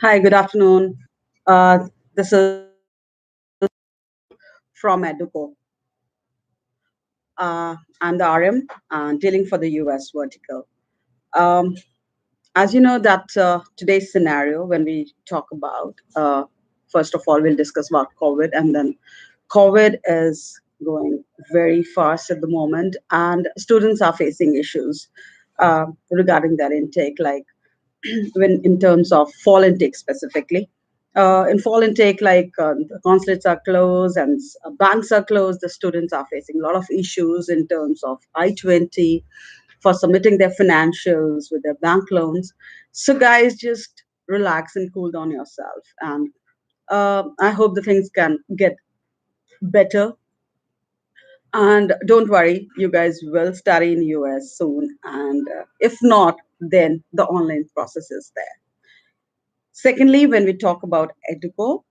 Hi, good afternoon. This is from Educo. I'm the RM dealing for the US vertical. Um, as you know, that today's scenario, when we talk about, first of all, we'll discuss about COVID, and then COVID is going very fast at the moment, and students are facing issues regarding their intake, like when in terms of fall intake specifically. In fall intake, the consulates are closed and banks are closed, the students are facing a lot of issues in terms of I-20 for submitting their financials with their bank loans. So, guys, just relax and cool down yourself. And I hope the things can get better. And don't worry, you guys will study in US soon. And if not, then the online process is there. Secondly, when we talk about Educo,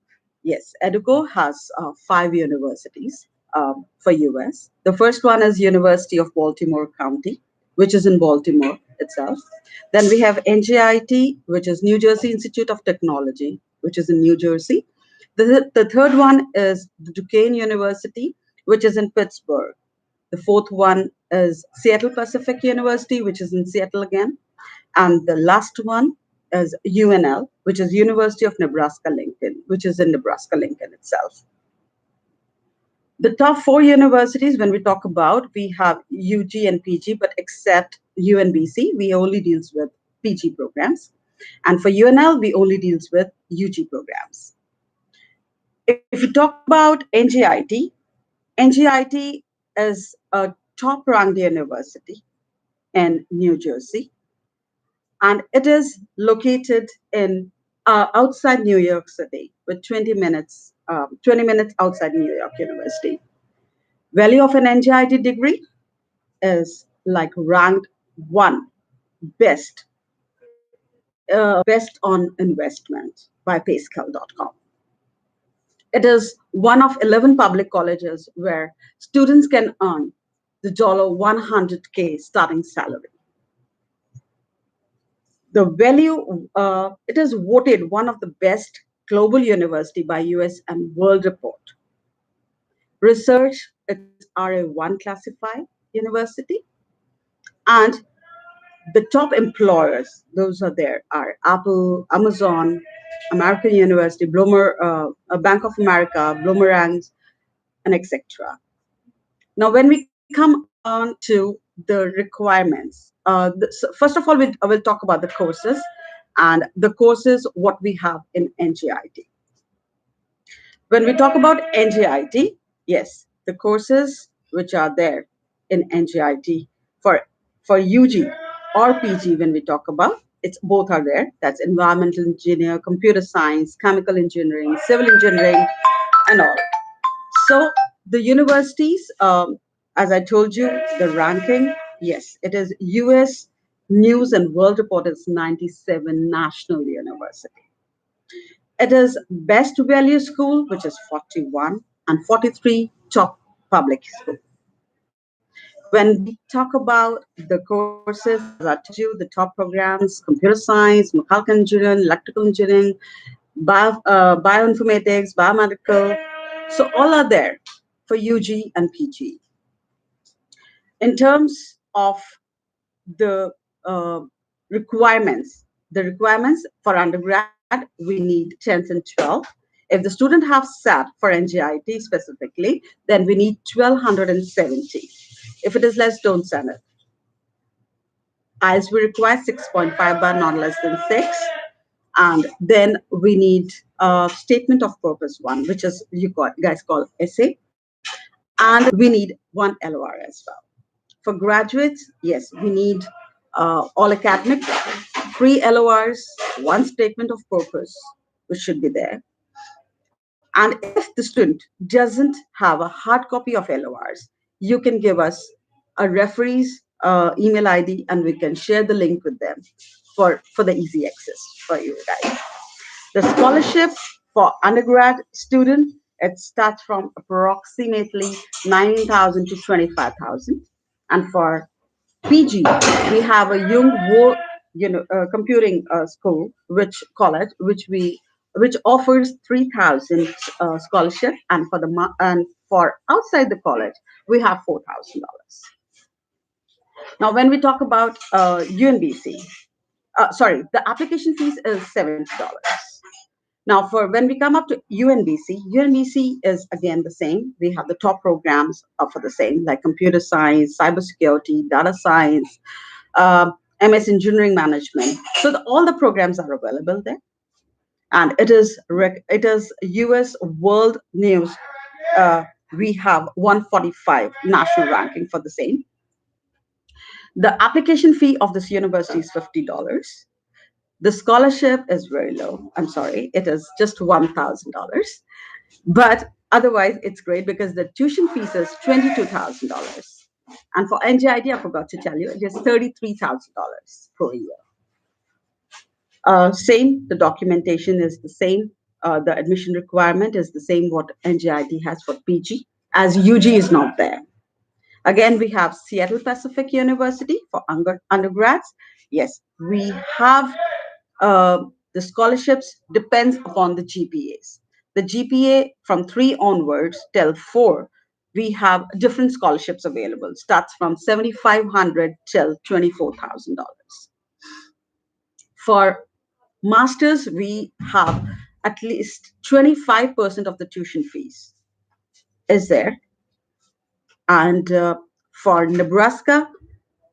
yes, Educo has five universities for US. The first one is University of Baltimore County, which is in Baltimore itself. Then we have NJIT, which is New Jersey Institute of Technology, which is in New Jersey. The third one is the Duquesne University, which is in Pittsburgh. The fourth one is Seattle Pacific University, which is in Seattle again. And the last one is UNL, which is University of Nebraska Lincoln, which is in Nebraska Lincoln itself. The top four universities, when we talk about, we have UG and PG, but except UNBC, we only deals with PG programs. And for UNL, we only deals with UG programs. If you talk about NGIT is a top ranked university in New Jersey, and it is located in outside New York City, with 20 minutes outside New York University. Value of an NGIT degree is like ranked one best best on investment by payscale.com. It is one of 11 public colleges where students can earn the $100K starting salary. The value, it is voted one of the best global university by US and World Report. Research, it's RA1 classified university. And the top employers, those are there, are Apple, Amazon, American University, Bank of America, Bloomerangs, and etc. Now, when we come on to the requirements, first of all, I will talk about the courses and the courses what we have in NGIT. When we talk about NGIT, yes, the courses which are there in NGIT for UG or PG, when we talk about, it's both are there. That's environmental engineer, computer science, chemical engineering, civil engineering, and all. So the universities, as I told you, the ranking, yes, it is US News and World Report is 97 national university. It is best value school, which is 41, and 43 top public school. When we talk about the courses, as I told you, the top programs, computer science, mechanical engineering, electrical engineering, bioinformatics, biomedical, so all are there for UG and PG. In terms of the uh, requirements, the requirements for undergrad, we need 10th and 12th. If the student have SAT for NGIT specifically, then we need 1270. If it is less, don't send it. As we require 6.5 bar, not less than 6. And then we need a statement of purpose one, which is guys call essay. And we need one LOR as well. For graduates, yes, we need all academic, three LORs, one statement of purpose, which should be there. And if the student doesn't have a hard copy of LORs, you can give us a referee's email ID and we can share the link with them for the easy access for you guys. The scholarship for undergrad student, it starts from approximately 19,000 to 25,000. And for PG, we have a computing school, which college, which offers 3,000 scholarship, and and for outside the college, we have $4,000. Now, when we talk about UNBC, sorry, the application fees is $70. Now, for when we come up to UNBC is again the same. We have the top programs for the same, like computer science, cybersecurity, data science, MS Engineering Management. So all the programs are available there, and it is US World News. Uh, we have 145 national ranking for the same. The application fee of this university is $50. The scholarship is very low. I'm sorry, it is just $1,000. But otherwise, it's great because the tuition fees is $22,000. And for NJIT, I forgot to tell you, it is $33,000 per year. Same, the documentation is the same. The admission requirement is the same what NJIT has for PG, as UG is not there. Again, we have Seattle Pacific University for undergrads. Yes, we have the scholarships depends upon the GPAs. The GPA from 3 onwards till 4, we have different scholarships available. Starts from 7,500 till $24,000. For masters, we have at least 25% of the tuition fees is there. And for Nebraska,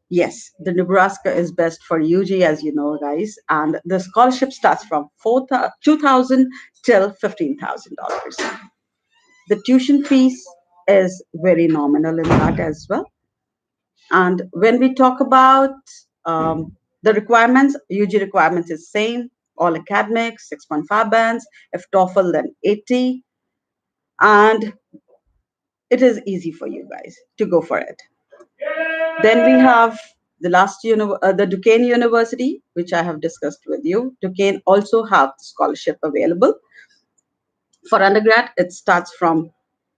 yes, the Nebraska is best for UG, as you know, guys. And the scholarship starts from 2,000 till $15,000. The tuition fees is very nominal in that as well. And when we talk about the requirements, UG requirements is same. All academics, 6.5 bands. If TOEFL, then 80. And it is easy for you guys to go for it. Then we have the Duquesne University, which I have discussed with you. Duquesne also have scholarship available. For undergrad, it starts from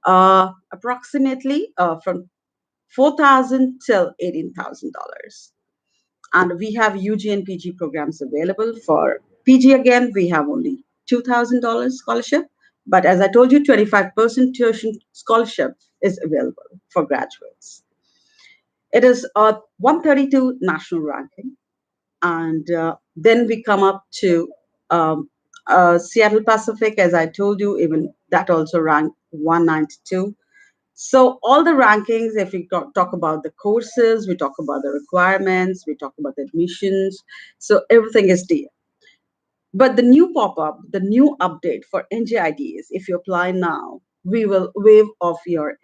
approximately from 4,000 till $18,000. And we have UG and PG programs available. For PG, again, we have only $2,000 scholarship. But as I told you, 25% tuition scholarship is available for graduates. It is a 132 national ranking. And then we come up to Seattle Pacific, as I told you, even that also ranked 192. So all the rankings, if we talk about the courses, we talk about the requirements, we talk about the admissions. So everything is there. But the new pop-up, the new update for NJIT is if you apply now, we will waive off your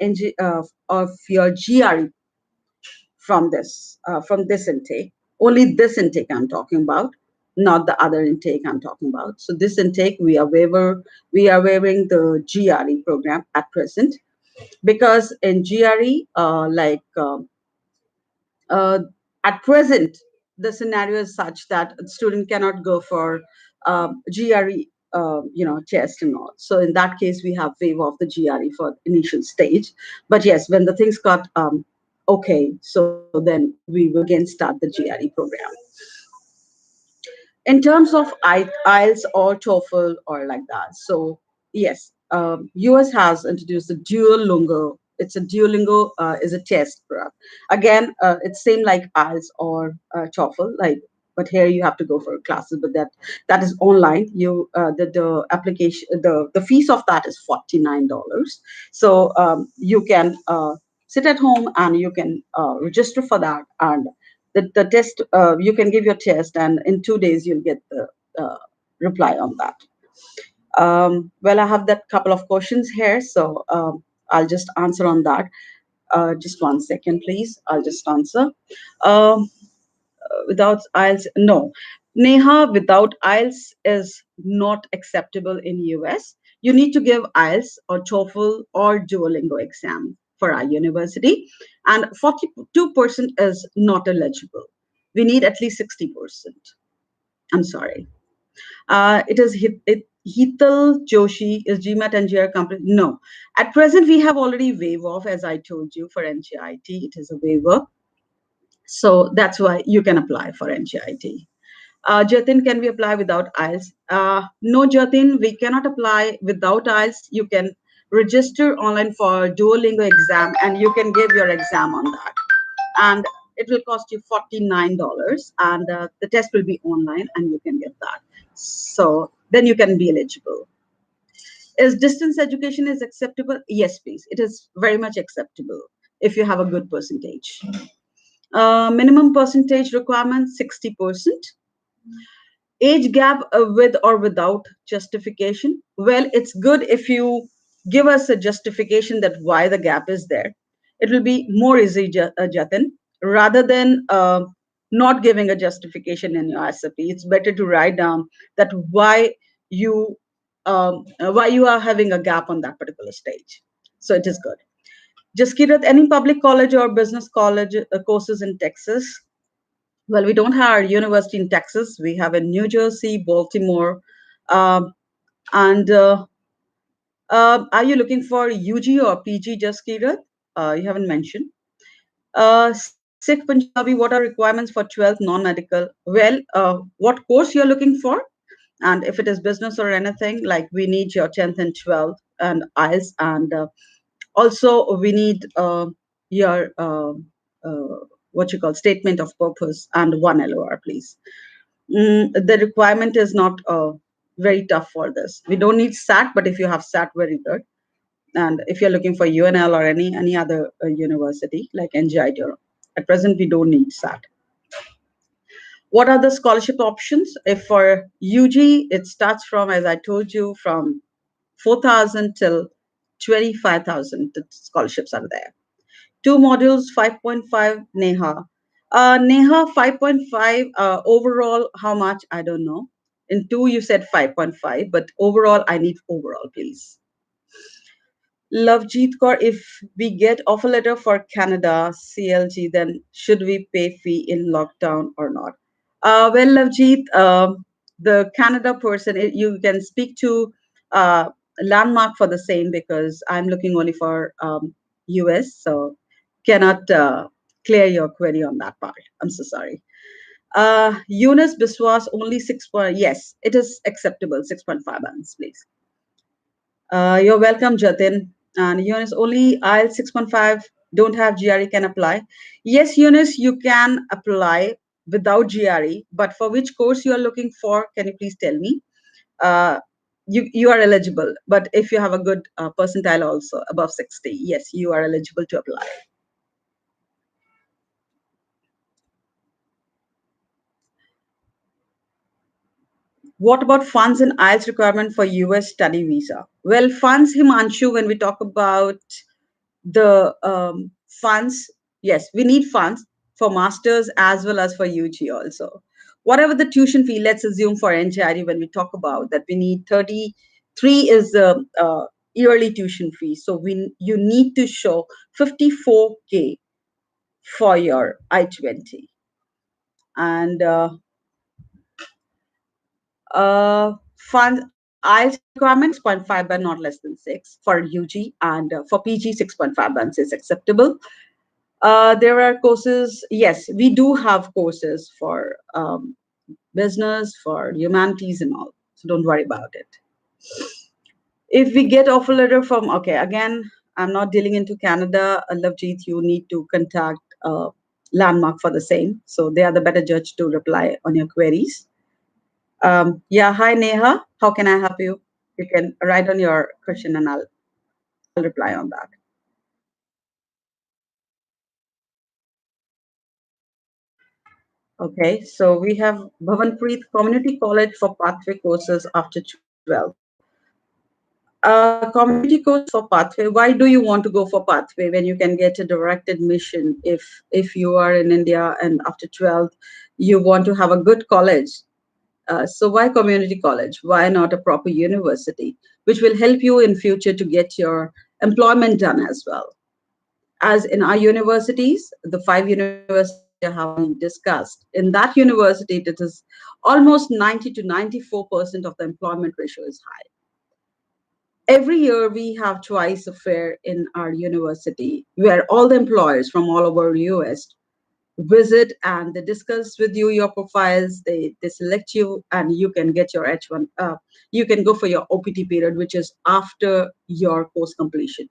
of your GRE from this intake. Only this intake I'm talking about, not the other intake I'm talking about. So this intake we are waiving the GRE program at present, because in GRE, uh, at present, the scenario is such that the student cannot go for GRE, test and all. So in that case, we have waive of the GRE for initial stage. But yes, when the things got okay, so then we will again start the GRE program. In terms of IELTS or TOEFL or like that. So yes, US has introduced the Duolingo. It's a Duolingo is a test prep. Again, it's same like IELTS or TOEFL, like, but here you have to go for classes. But that is online. The application the fees of that is $49. So you can sit at home and you can register for that, and the test, you can give your test, and in 2 days you'll get the uh, reply on that. Well, I have that couple of questions here, so I'll just answer on that. Just 1 second, please. I'll just answer. um, without IELTS, no. Neha, without IELTS is not acceptable in US. You need to give IELTS or TOEFL or Duolingo exam for our university, and 42% is not eligible. We need at least 60%. I'm sorry. It is Hital Joshi is GMAT NGR complete? No. At present, we have already waive off, as I told you, for NGIT. It is a waiver. So that's why you can apply for NGIT. Jatin, can we apply without IELTS? No, Jatin, we cannot apply without IELTS. You can register online for Duolingo exam and you can give your exam on that. And it will cost you $49 and the test will be online and you can get that. So then you can be eligible. Is distance education is acceptable? Yes, please. It is very much acceptable if you have a good percentage. Minimum percentage requirement 60%. Age gap with or without justification. Well, it's good if you give us a justification that why the gap is there. It will be more easy, Jatin, rather than not giving a justification in your SAP. It's better to write down that you why you are having a gap on that particular stage. So it is good. Just Kirat, any public college or business college courses in Texas? Well, we don't have our university in Texas. We have in New Jersey, Baltimore, um, and are you looking for UG or PG, just Kirat? You haven't mentioned. Sikh Punjabi, what are requirements for 12th non-medical? Well, what course you're looking for? And if it is business or anything, like we need your 10th and 12th and IELTS, and also we need your what you call statement of purpose and one LOR, please. The requirement is not very tough for this. We don't need SAT, but if you have SAT, very good. And if you're looking for UNL or any other university like NGIT, at present we don't need SAT. What are the scholarship options? If for UG, it starts from, as I told you, from 4,000 till 25,000 scholarships are there. Two modules, 5.5 Neha. Neha, 5.5 overall, how much? I don't know. In two, you said 5.5, but overall, I need overall, please. Lovejeet Kaur, if we get offer letter for Canada, CLG, then should we pay fee in lockdown or not? Well, Lovejeet, the Canada person, you can speak to Landmark for the same because I'm looking only for US, so cannot clear your query on that part. I'm so sorry. Eunice Biswas, only 6 point, yes, it is acceptable, 6.5 balance, please. You're welcome, Jatin. And Eunice, only IELTS 6.5 don't have GRE can apply. Yes, Eunice, you can apply without GRE, but for which course you are looking for, can you please tell me? Uh, you are eligible, but if you have a good percentile also above 60, yes, you are eligible to apply. What about funds and IELTS requirement for US study visa? Well, funds, Himanshu, when we talk about the funds, yes, we need funds for masters as well as for UG also. Whatever the tuition fee, let's assume for NJRE when we talk about that, we need 33 is the yearly tuition fee. So you need to show 54K for your I-20. And IELTS requirement 6.5 but not less than 6 for UG, and for PG 6.5 bands is acceptable. There are courses, yes, we do have courses for business, for humanities and all. So don't worry about it. If we get offer letter from, okay, again, I'm not dealing into Canada. Lovejeet, you need to contact Landmark for the same. So they are the better judge to reply on your queries. Yeah, hi Neha. How can I help you? You can write on your question and I'll reply on that. Okay, so we have Bhavanpreet Community College for pathway courses after 12. Community course for pathway. Why do you want to go for pathway when you can get a direct admission if you are in India and after 12th you want to have a good college? So why community college? Why not a proper university, which will help you in future to get your employment done as well? As in our universities, the five universities we have discussed, in that university, it is almost 90 to 94% of the employment ratio is high. Every year we have twice a fair in our university where all the employers from all over US visit and they discuss with you your profiles. They select you, and you can get your H1. You can go for your OPT period, which is after your course completion,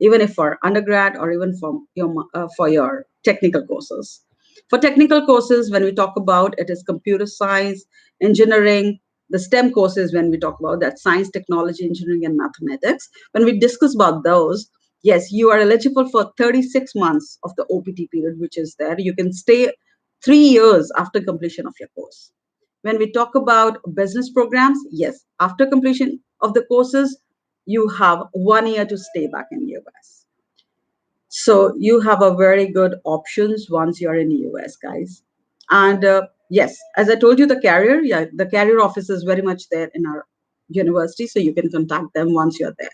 even if for undergrad or even for your technical courses. For technical courses, when we talk about it, is computer science, engineering, the STEM courses. When we talk about that, science, technology, engineering, and mathematics. When we discuss about those, yes, you are eligible for 36 months of the OPT period, which is there. You can stay 3 years after completion of your course. When we talk about business programs, yes, after completion of the courses, you have 1 year to stay back in US. So you have a very good options once you're in US, guys. And yes, as I told you, the career office is very much there in our university, so you can contact them once you're there.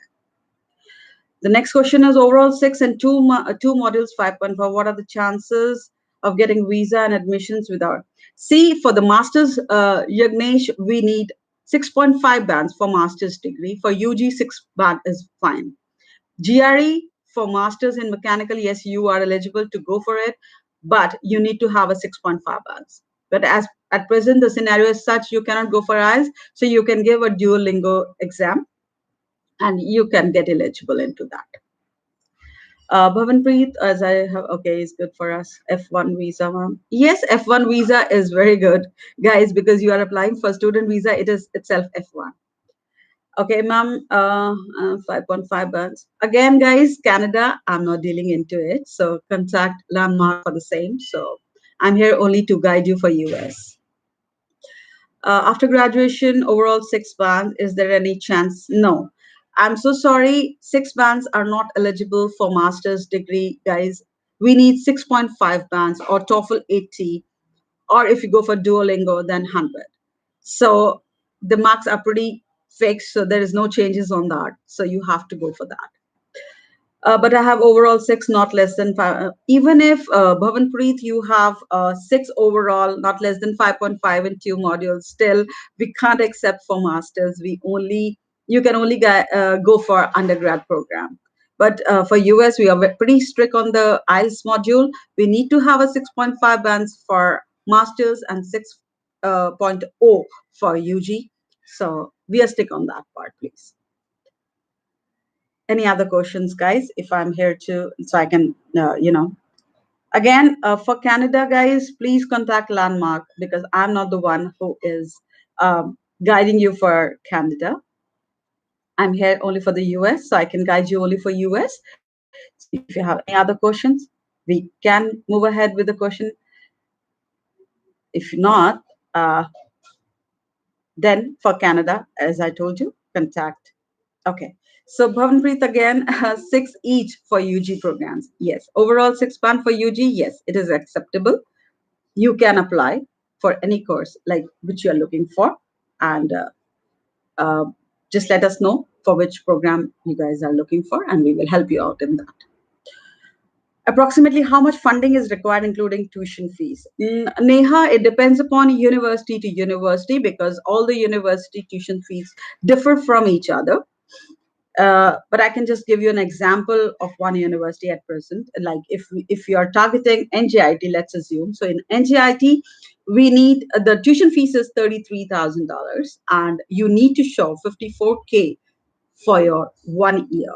The next question is overall six and two modules 5.5. What are the chances of getting visa and admissions without? See, for the master's, Yagnesh, we need 6.5 bands for master's degree. For UG, 6 band is fine. GRE for masters in mechanical, yes, you are eligible to go for it, but you need to have a 6.5 bands. But as at present, the scenario is such you cannot go for IELTS, so you can give a Duolingo exam and you can get eligible into that. Bhavanpreet, as I have, okay, is good for us. F1 visa, ma'am. Yes, F1 visa is very good, guys, because you are applying for student visa. It is itself F1. Okay, ma'am, 5.5 bands. Again, guys, Canada, I'm not dealing into it. So contact Landmark for the same. So I'm here only to guide you for US. After graduation, overall 6 bands. Is there any chance? No. I'm so sorry. 6 bands are not eligible for master's degree, guys. We need 6.5 bands or TOEFL 80, or if you go for Duolingo, then 100. So the marks are pretty fixed, so there is no changes on that. So you have to go for that. But I have overall six, not less than five. Even if Bhavanpreet, you have six overall, not less than 5.5 in 2 modules, still we can't accept for masters. You can only go for undergrad program. But for US, we are pretty strict on the IELTS module. We need to have a 6.5 bands for masters and 6.0 for UG. So we are stick on that part, please. Any other questions, guys? If I'm here to, so I can, again, for Canada, guys, please contact Landmark because I'm not the one who is guiding you for Canada. I'm here only for the US, so I can guide you only for US. So if you have any other questions, we can move ahead with the question. If not, then for Canada, as I told you, contact. Okay. So Bhavanpreet again, six each for UG programs. Yes. Overall 6 band for UG. Yes, it is acceptable. You can apply for any course like which you are looking for, and uh, just let us know for which program you guys are looking for, and we will help you out in that. Approximately how much funding is required, including tuition fees? Neha, it depends upon university to university because all the university tuition fees differ from each other. But I can just give you an example of one university at present. Like if you are targeting NJIT, let's assume. So in NJIT, we need the tuition fees is $33,000, and you need to show 54K for your 1 year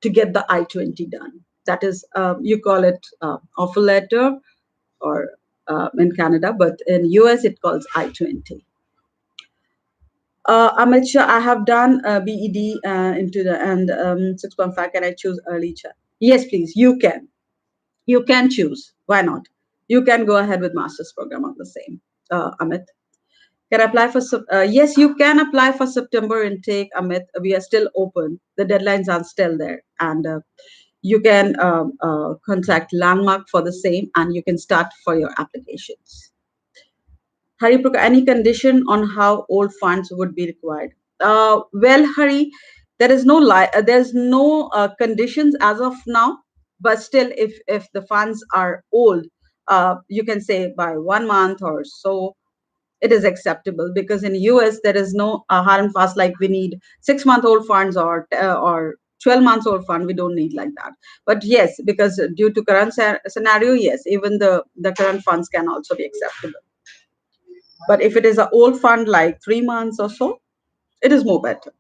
to get the I-20 done. That is, you call it offer letter, or in Canada, but in US it calls I-20. Amit Shah, I have done BEd into the and 6.5. Can I choose early chat? Yes, please. You can. You can choose. Why not? You can go ahead with master's program on the same. Amit, can I apply for? Yes, you can apply for September intake. Amit, we are still open. The deadlines are still there, and you can contact Landmark for the same, and you can start for your applications. Hari, any condition on how old funds would be required? Well, Hari, there's no conditions as of now, but still, if the funds are old, you can say by 1 month or so, it is acceptable because in US there is no hard and fast like we need 6-month old funds or 12 months old fund we don't need like that. But yes, because due to current scenario, yes, even the current funds can also be acceptable. But if it is an old fund like 3 months or so, it is more better.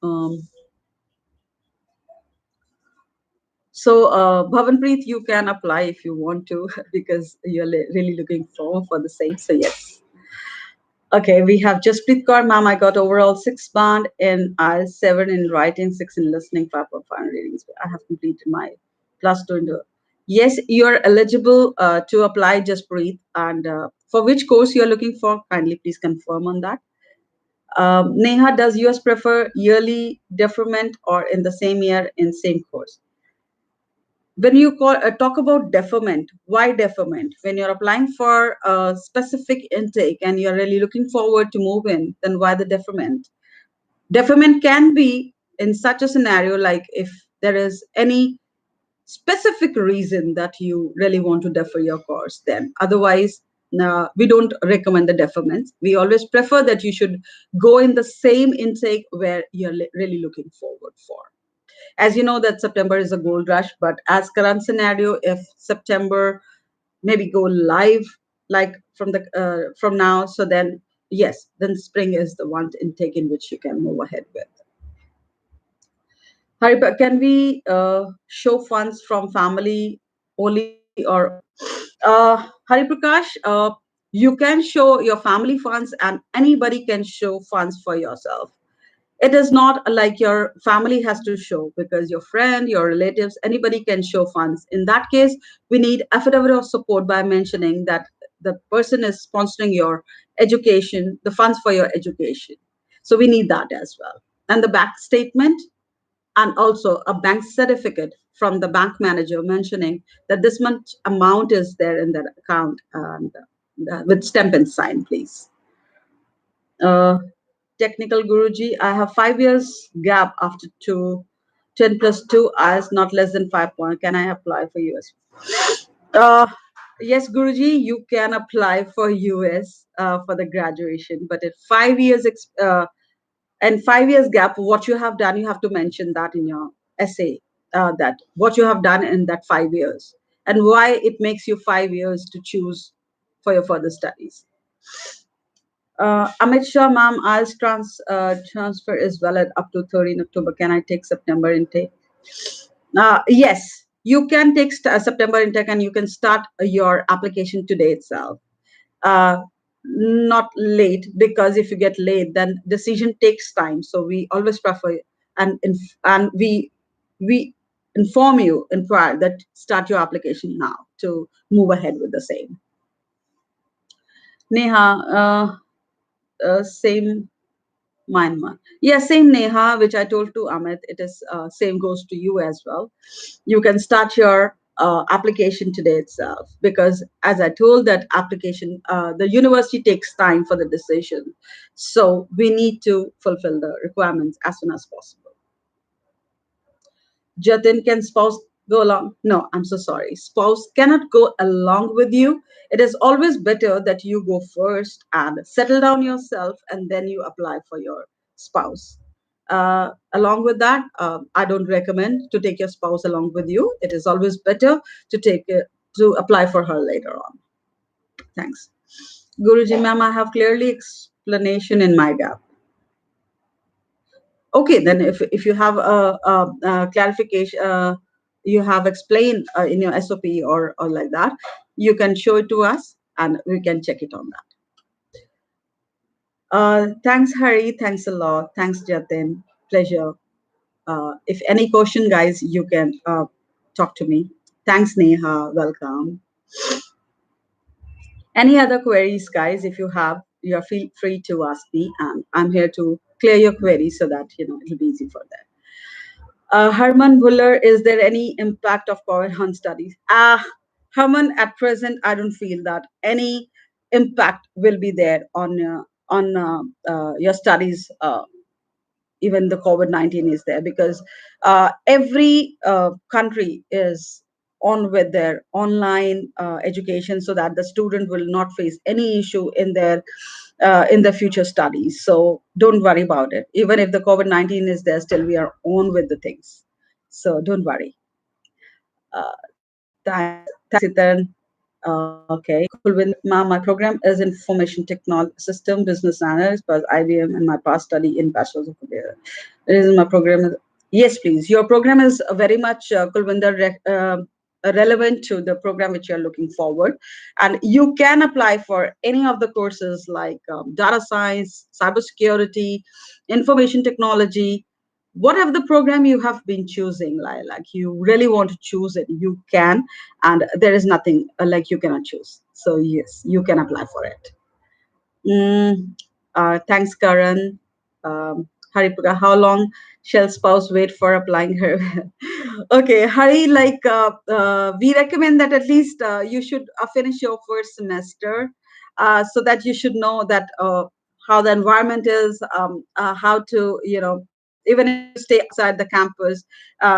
um, Bhavanpreet, you can apply if you want to because you're really looking forward for the same. So yes. Okay, we have Jasprit Kaur, ma'am. I got overall 6 band in IELTS, 7 in writing, 6 in listening, 5.5 in readings. I have completed my plus two into. Yes, you're eligible to apply, Jasprit. And for which course you're looking for, kindly please confirm on that. Neha, does US prefer yearly deferment or in the same year in same course? When you talk about deferment, why deferment? When you're applying for a specific intake and you're really looking forward to move in, then why the deferment? Deferment can be in such a scenario like if there is any specific reason that you really want to defer your course, then otherwise, we don't recommend the deferments. We always prefer that you should go in the same intake where you're really looking forward for. As you know that September is a gold rush, but as current scenario, if September maybe go live like from now, so then yes, then spring is the one intake in which you can move ahead with. Haripa, can we show funds from family only or Hariprakash, you can show your family funds and anybody can show funds for yourself. It is not like your family has to show because your friend, your relatives, anybody can show funds. In that case, we need affidavit of support by mentioning that the person is sponsoring your education, the funds for your education. So we need that as well. And the back statement and also a bank certificate from the bank manager mentioning that this much amount is there in that account and with stamp and sign, please. Uh, Technical Guruji, I have 5 years gap after 10 plus 2 hours, not less than 5 point. Can I apply for US? Uh, yes, Guruji, you can apply for US for the graduation, but at 5 years and 5 years gap, what you have done, you have to mention that in your essay, that what you have done in that 5 years and why it makes you 5 years to choose for your further studies. Amit Shah, ma'am, IELTS transfer is valid up to 13 October. Can I take September intake? Yes, you can take September intake and you can start your application today itself. Uh, Not late, because if you get late, then decision takes time. So we always prefer and we inform you in prior that start your application now to move ahead with the same. Neha, same Myanmar. Yeah, same Neha, which I told to Amit. It is same goes to you as well. You can start your application today itself because, as I told, that application, the university takes time for the decision. So we need to fulfill the requirements as soon as possible. Jatin, can spouse go along? No, I'm so sorry. Spouse cannot go along with you. It is always better that you go first and settle down yourself and then you apply for your spouse. Along with that, I don't recommend to take your spouse along with you. It is always better to to apply for her later on. Thanks. Guruji, ma'am, I have clearly explanation in my gap. Okay, then if you have a clarification, you have explained in your SOP or like that, you can show it to us and we can check it on that. Thanks, Hari. Thanks a lot. Thanks, Jatin. Pleasure. If any question, guys, you can talk to me. Thanks, Neha. Welcome. Any other queries, guys? If you have, you're feel free to ask me, and I'm here to clear your queries so that it'll be easy for them. Herman Buller, is there any impact of COVID on studies? Herman, at present, I don't feel that any impact will be there on your studies. Even the COVID-19 is there because every country is on with their online education so that the student will not face any issue in their in the future studies. So don't worry about it. Even if the COVID-19 is there, still we are on with the things. So don't worry. Thanks, Ethan. Okay, Kulwinder, my program is information technology system business analyst plus IBM and my past study in bachelor's of computer. This is my program. Yes, please. Your program is very much Kulwinder relevant to the program which you are looking forward, and you can apply for any of the courses like data science, cybersecurity, information technology, whatever the program you have been choosing, like you really want to choose it, you can, and there is nothing like you cannot choose. So yes, you can apply for it. Mm, thanks, Karan. Haripaka, how long shall spouse wait for applying her? Okay, Hari, we recommend that at least you should finish your first semester so that you should know that how the environment is, how to, even if you stay outside the campus,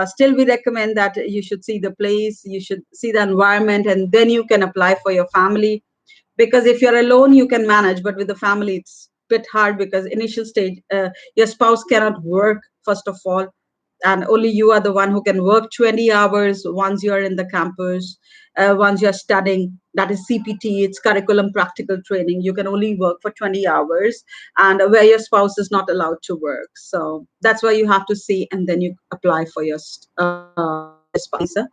still we recommend that you should see the place, you should see the environment, and then you can apply for your family, because if you're alone you can manage, but with the family it's a bit hard, because initial stage your spouse cannot work first of all, and only you are the one who can work 20 hours once you are in the campus. Once you're studying, that is CPT, it's curriculum practical training, you can only work for 20 hours, and where your spouse is not allowed to work. So that's why you have to see, and then you apply for your spouse visa.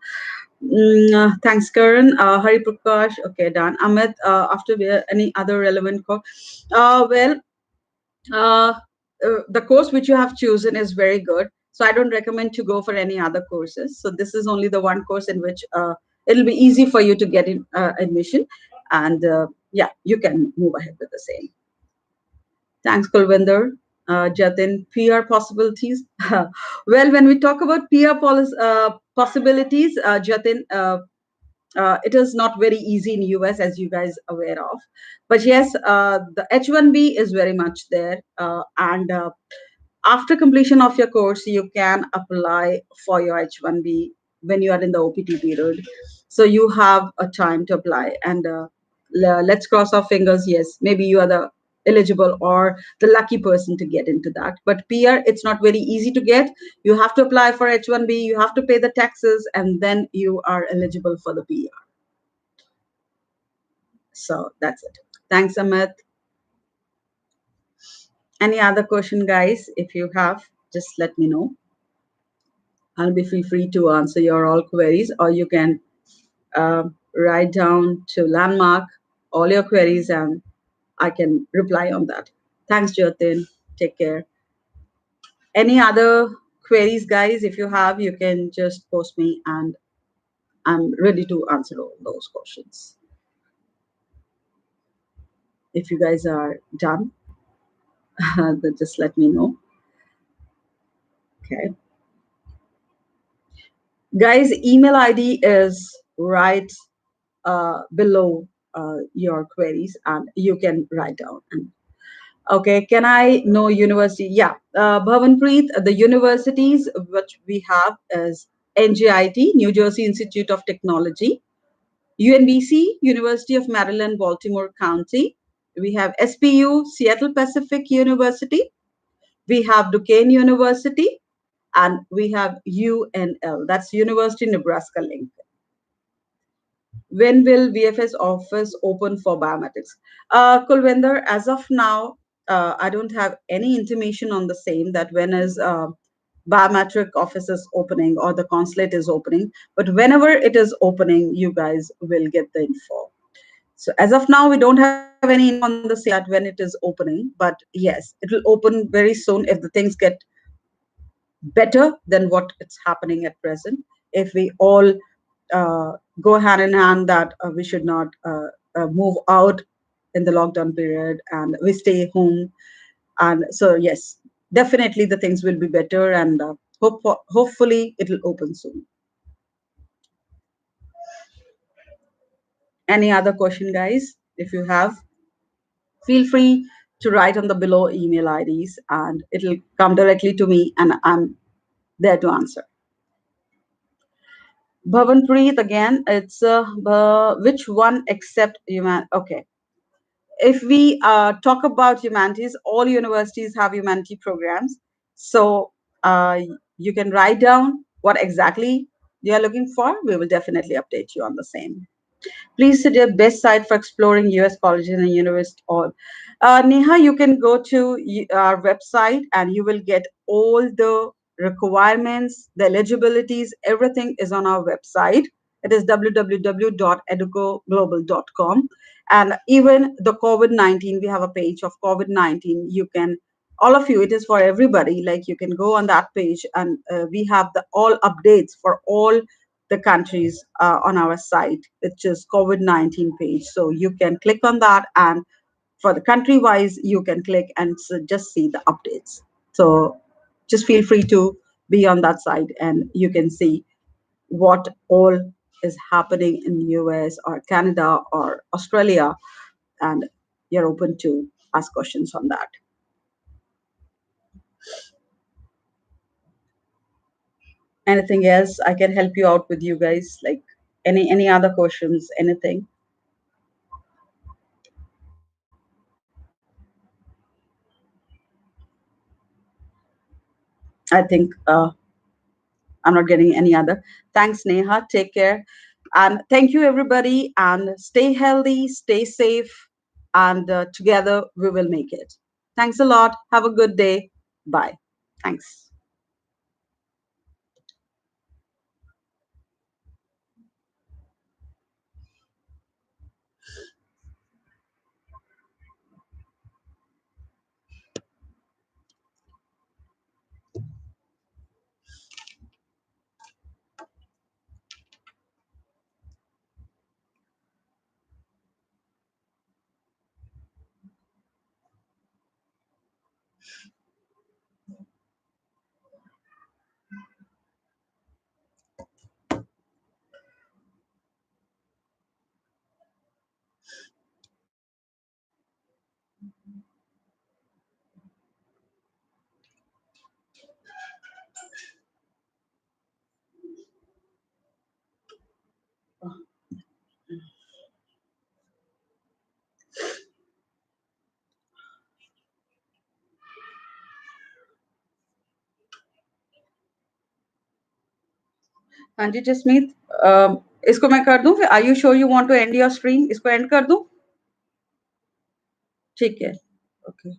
Thanks, Karan. Hari Prakash. Okay, done. Amit, after any other relevant call? Well, uh, the course which you have chosen is very good. So I don't recommend to go for any other courses. So this is only the one course in which it'll be easy for you to get in admission, and yeah, you can move ahead with the same. Thanks, Kulvinder. Jatin, PR possibilities. Well, when we talk about possibilities, Jatin, it is not very easy in US, as you guys are aware of. But yes, the H1B is very much there, and after completion of your course, you can apply for your H1B when you are in the OPT period. So you have a time to apply, and let's cross our fingers. Yes, maybe you are the eligible or the lucky person to get into that. But PR, it's not very easy to get. You have to apply for H1B, you have to pay the taxes, and then you are eligible for the PR. So that's it. Thanks, Amit. Any other question, guys? If you have, just let me know. I'll be free to answer your all queries, or you can write down to landmark all your queries, and I can reply on that. Thanks, Jyotin. Take care. Any other queries, guys? If you have, you can just post me, and I'm ready to answer all those questions. If you guys are done, then just let me know. Okay. Guys, email ID is right below your queries, and you can write down. And okay, can I know university? Yeah, Bhavanpreet, the universities which we have is NJIT, New Jersey Institute of Technology, UNBC, University of Maryland, Baltimore County. We have SPU, Seattle Pacific University. We have Duquesne University, and we have UNL, that's University Nebraska Lincoln. When will VFS office open for biometrics? Kulwinder, as of now, I don't have any intimation on the same, that when is biometric office is opening or the consulate is opening. But whenever it is opening, you guys will get the info. So as of now, we don't have any info on the same that when it is opening. But yes, it will open very soon if the things get better than what it's happening at present. If we all go hand in hand that we should not move out in the lockdown period, and we stay home. And so yes, definitely the things will be better, and hopefully it will open soon. Any other question, guys? If you have, feel free to write on the below email IDs, and it'll come directly to me, and I'm there to answer. Bhavanpreet, again, it's which one except human? Okay, if we talk about humanities, all universities have humanity programs. So uh, you can write down what exactly you're looking for. We will definitely update you on the same. Please suggest best site for exploring US colleges and universities. All. Neha, you can go to our website and you will get all the requirements, the eligibilities, everything is on our website. It is www.educoglobal.com. And even the COVID 19, we have a page of COVID 19. You can, all of you, it is for everybody. Like you can go on that page and we have the all updates for all the countries on our site, which is COVID-19 page. So you can click on that, and for the country wise, you can click and just see the updates. So just feel free to be on that site, and you can see what all is happening in US or Canada or Australia, and you're open to ask questions on that. Anything else I can help you out with, you guys? Like any other questions? Anything? I think I'm not getting any other. Thanks, Neha. Take care. And thank you, everybody. And stay healthy, stay safe. And together we will make it. Thanks a lot. Have a good day. Bye. Thanks. हाँ जी जसमीत, इसको मैं कर दूं? Are you sure you want to end your stream? इसको end कर दूं? ठीक है। ओके।